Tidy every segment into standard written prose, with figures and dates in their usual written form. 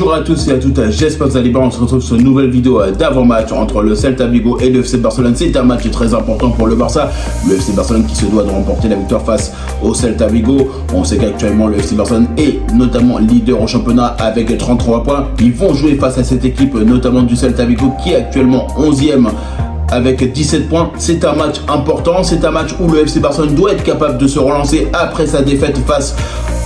Bonjour à tous et à toutes, j'espère que vous allez bien. On se retrouve sur une nouvelle vidéo d'avant-match entre le Celta Vigo et le FC Barcelone. C'est un match très important pour le Barça. Le FC Barcelone qui se doit de remporter la victoire face au Celta Vigo. On sait qu'actuellement le FC Barcelone est notamment leader au championnat avec 33 points. Ils vont jouer face à cette équipe notamment du Celta Vigo qui est actuellement 11e avec 17 points. C'est un match important, c'est un match où le FC Barcelone doit être capable de se relancer après sa défaite face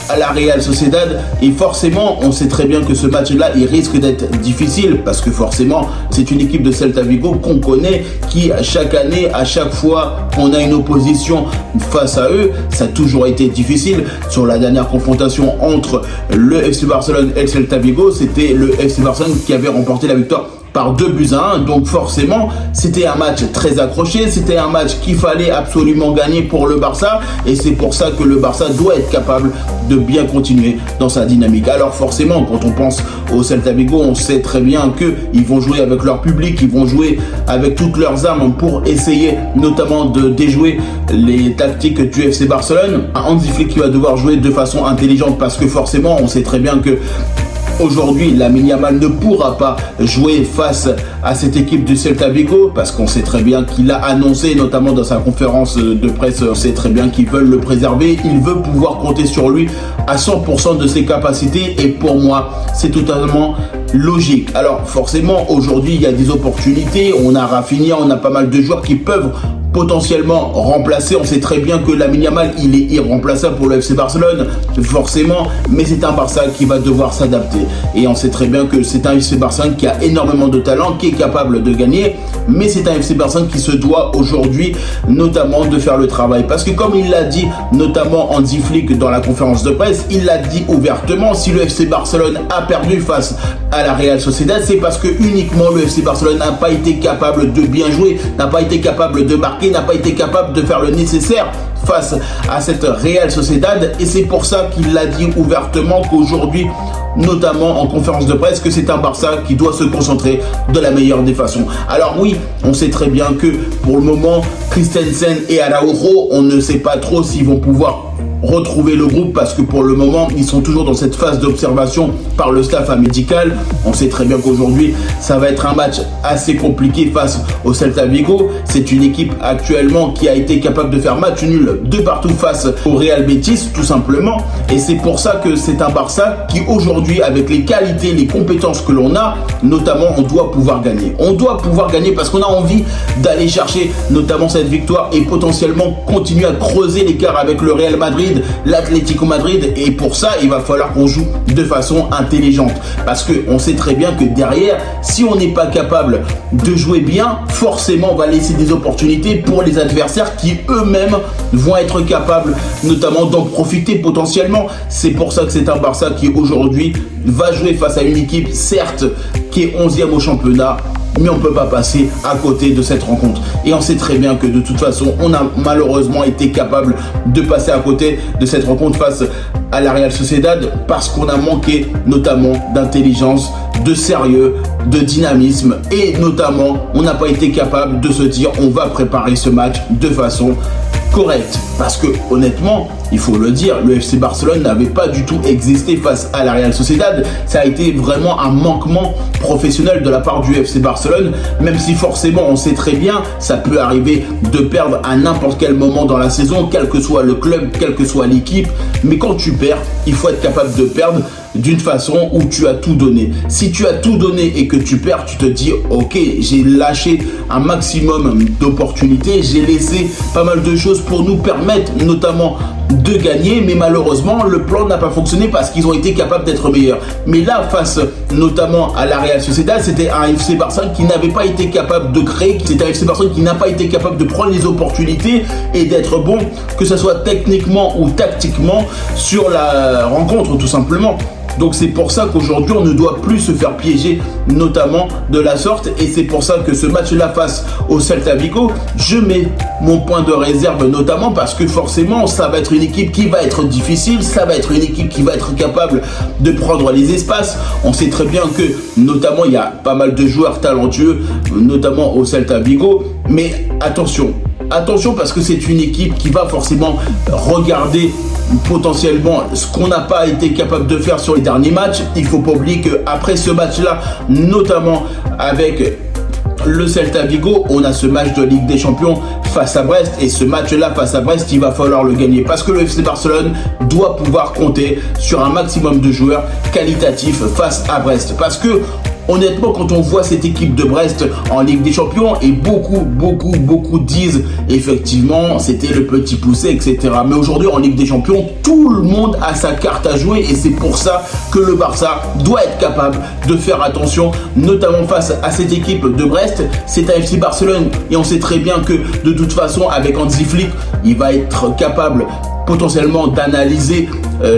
à la Real Sociedad, et forcément on sait très bien que ce match-là il risque d'être difficile parce que forcément c'est une équipe de Celta Vigo qu'on connaît, qui chaque année, à chaque fois qu'on a une opposition face à eux, ça a toujours été difficile. Sur la dernière confrontation entre le FC Barcelone et le Celta Vigo, c'était le FC Barcelone qui avait remporté la victoire par 2-1, donc forcément c'était un match très accroché, c'était un match qu'il fallait absolument gagner pour le Barça, et c'est pour ça que le Barça doit être capable de bien continuer dans sa dynamique. Alors forcément quand on pense au Celta Vigo, on sait très bien qu'ils vont jouer avec leur public, ils vont jouer avec toutes leurs armes pour essayer notamment de déjouer les tactiques du FC Barcelone. Hansi Flick qui va devoir jouer de façon intelligente parce que forcément on sait très bien que aujourd'hui, Lamine Yamal ne pourra pas jouer face à cette équipe du Celta Vigo parce qu'on sait très bien qu'il a annoncé, notamment dans sa conférence de presse, on sait très bien qu'ils veulent le préserver. Il veut pouvoir compter sur lui à 100% de ses capacités, et pour moi, c'est totalement logique. Alors forcément, aujourd'hui, il y a des opportunités. On a Rafinha, on a pas mal de joueurs qui peuvent potentiellement remplacer. On sait très bien que Lamine Yamal il est irremplaçable pour le FC Barcelone forcément, mais c'est un Barça qui va devoir s'adapter, et on sait très bien que c'est un FC Barcelone qui a énormément de talent, qui est capable de gagner, mais c'est un FC Barcelone qui se doit aujourd'hui notamment de faire le travail, parce que comme il l'a dit notamment Hansi Flick dans la conférence de presse, il l'a dit ouvertement, si le FC Barcelone a perdu face à la Real Sociedad, c'est parce que uniquement le FC Barcelone n'a pas été capable de bien jouer, n'a pas été capable de marquer, n'a pas été capable de faire le nécessaire face à cette Real Sociedad, et c'est pour ça qu'il l'a dit ouvertement qu'aujourd'hui, notamment en conférence de presse, que c'est un Barça qui doit se concentrer de la meilleure des façons. Alors oui, on sait très bien que pour le moment, Christensen et Araujo, on ne sait pas trop s'ils vont pouvoir retrouver le groupe parce que pour le moment ils sont toujours dans cette phase d'observation par le staff médical. On sait très bien qu'aujourd'hui ça va être un match assez compliqué face au Celta Vigo. C'est une équipe actuellement qui a été capable de faire match nul de partout face au Real Betis tout simplement, et c'est pour ça que c'est un Barça qui aujourd'hui, avec les qualités, les compétences que l'on a, notamment on doit pouvoir gagner. On doit pouvoir gagner parce qu'on a envie d'aller chercher notamment cette victoire et potentiellement continuer à creuser l'écart avec le Real Madrid, l'Atlético Madrid, et pour ça il va falloir qu'on joue de façon intelligente parce que on sait très bien que derrière, si on n'est pas capable de jouer bien, forcément on va laisser des opportunités pour les adversaires qui eux-mêmes vont être capables notamment d'en profiter potentiellement. C'est pour ça que c'est un Barça qui aujourd'hui va jouer face à une équipe certes qui est 11e au championnat, mais on ne peut pas passer à côté de cette rencontre. Et on sait très bien que de toute façon, on a malheureusement été capable de passer à côté de cette rencontre face à la Real Sociedad parce qu'on a manqué notamment d'intelligence, de sérieux, de dynamisme, et notamment on n'a pas été capable de se dire on va préparer ce match de façon correcte, parce que honnêtement il faut le dire, le FC Barcelone n'avait pas du tout existé face à la Real Sociedad. Ça a été vraiment un manquement professionnel de la part du FC Barcelone, même si forcément on sait très bien ça peut arriver de perdre à n'importe quel moment dans la saison, quel que soit le club, quelle que soit l'équipe, mais quand tu perds, il faut être capable de perdre d'une façon où tu as tout donné. Si tu as tout donné et que tu perds, tu te dis ok, j'ai lâché un maximum d'opportunités, j'ai laissé pas mal de choses pour nous permettre notamment de gagner, mais malheureusement le plan n'a pas fonctionné parce qu'ils ont été capables d'être meilleurs. Mais là, face notamment à la Real Sociedad, c'était un FC Barcelone qui n'avait pas été capable de créer, c'était un FC Barcelone qui n'a pas été capable de prendre les opportunités et d'être bon, que ce soit techniquement ou tactiquement sur la rencontre tout simplement. Donc c'est pour ça qu'aujourd'hui on ne doit plus se faire piéger notamment de la sorte, et c'est pour ça que ce match-là face au Celta Vigo, je mets mon point de réserve notamment parce que forcément ça va être une équipe qui va être difficile, ça va être une équipe qui va être capable de prendre les espaces. On sait très bien que notamment il y a pas mal de joueurs talentueux notamment au Celta Vigo, mais attention, attention parce que c'est une équipe qui va forcément regarder potentiellement ce qu'on n'a pas été capable de faire sur les derniers matchs. Il ne faut pas oublier qu'après ce match-là, notamment avec le Celta Vigo, on a ce match de Ligue des Champions face à Brest, et ce match-là face à Brest, il va falloir le gagner parce que le FC Barcelone doit pouvoir compter sur un maximum de joueurs qualitatifs face à Brest. Parce que honnêtement, quand on voit cette équipe de Brest en Ligue des Champions, et beaucoup disent effectivement c'était le petit poussé, etc. Mais aujourd'hui en Ligue des Champions, tout le monde a sa carte à jouer, et c'est pour ça que le Barça doit être capable de faire attention, notamment face à cette équipe de Brest. C'est un FC Barcelone, et on sait très bien que de toute façon avec Hansi Flick, il va être capable potentiellement d'analyser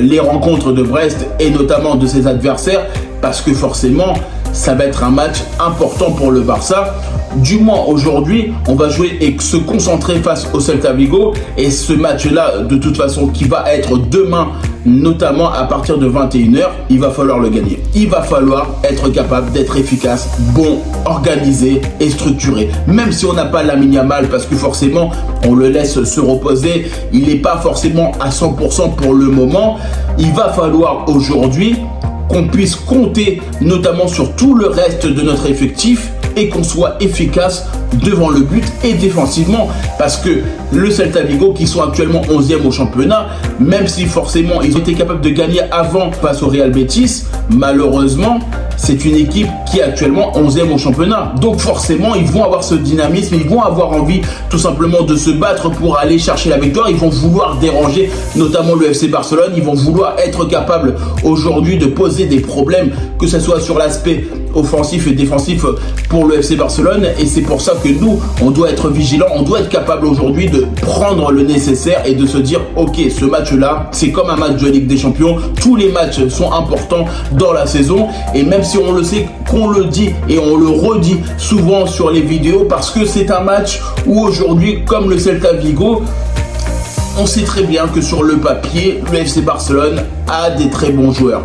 les rencontres de Brest et notamment de ses adversaires, parce que forcément ça va être un match important pour le Barça. Du moins aujourd'hui, on va jouer et se concentrer face au Celta Vigo, et ce match-là, de toute façon, qui va être demain, notamment à partir de 21h, il va falloir le gagner. Il va falloir être capable d'être efficace, bon, organisé et structuré. Même si on n'a pas Lamine Yamal, parce que forcément, on le laisse se reposer, il n'est pas forcément à 100% pour le moment. Il va falloir aujourd'hui qu'on puisse compter notamment sur tout le reste de notre effectif et qu'on soit efficace devant le but et défensivement, parce que le Celta Vigo, qui sont actuellement 11e au championnat, même si forcément ils ont été capables de gagner avant face au Real Betis, malheureusement c'est une équipe qui est actuellement 11e au championnat. Donc forcément ils vont avoir ce dynamisme, ils vont avoir envie tout simplement de se battre pour aller chercher la victoire. Ils vont vouloir déranger notamment le FC Barcelone, ils vont vouloir être capables aujourd'hui de poser des problèmes, que ce soit sur l'aspect offensif et défensif pour le FC Barcelone. Et c'est pour ça que nous, on doit être vigilants, on doit être capable aujourd'hui de prendre le nécessaire et de se dire ok, ce match-là, c'est comme un match de Ligue des Champions. Tous les matchs sont importants dans la saison, et même si on le sait, qu'on le dit et on le redit souvent sur les vidéos, parce que c'est un match où aujourd'hui, comme le Celta Vigo, on sait très bien que sur le papier, le FC Barcelone a des très bons joueurs.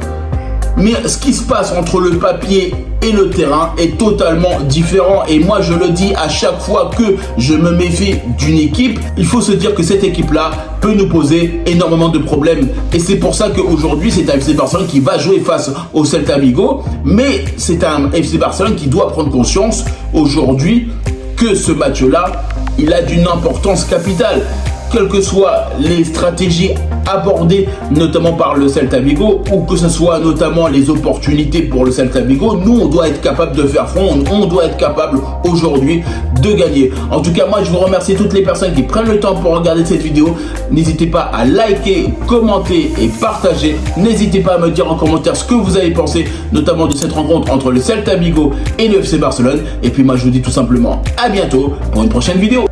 Mais ce qui se passe entre le papier et le terrain est totalement différent. Et moi, je le dis à chaque fois que je me méfie d'une équipe, il faut se dire que cette équipe-là peut nous poser énormément de problèmes. Et c'est pour ça qu'aujourd'hui, c'est un FC Barcelone qui va jouer face au Celta Vigo. Mais c'est un FC Barcelone qui doit prendre conscience aujourd'hui que ce match-là, il a d'une importance capitale. Quelles que soient les stratégies abordées notamment par le Celta Vigo, ou que ce soit notamment les opportunités pour le Celta Vigo, nous on doit être capable de faire front, on doit être capable aujourd'hui de gagner. En tout cas, moi je vous remercie toutes les personnes qui prennent le temps pour regarder cette vidéo. N'hésitez pas à liker, commenter et partager. N'hésitez pas à me dire en commentaire ce que vous avez pensé notamment de cette rencontre entre le Celta Vigo et le FC Barcelone. Et puis moi je vous dis tout simplement à bientôt pour une prochaine vidéo.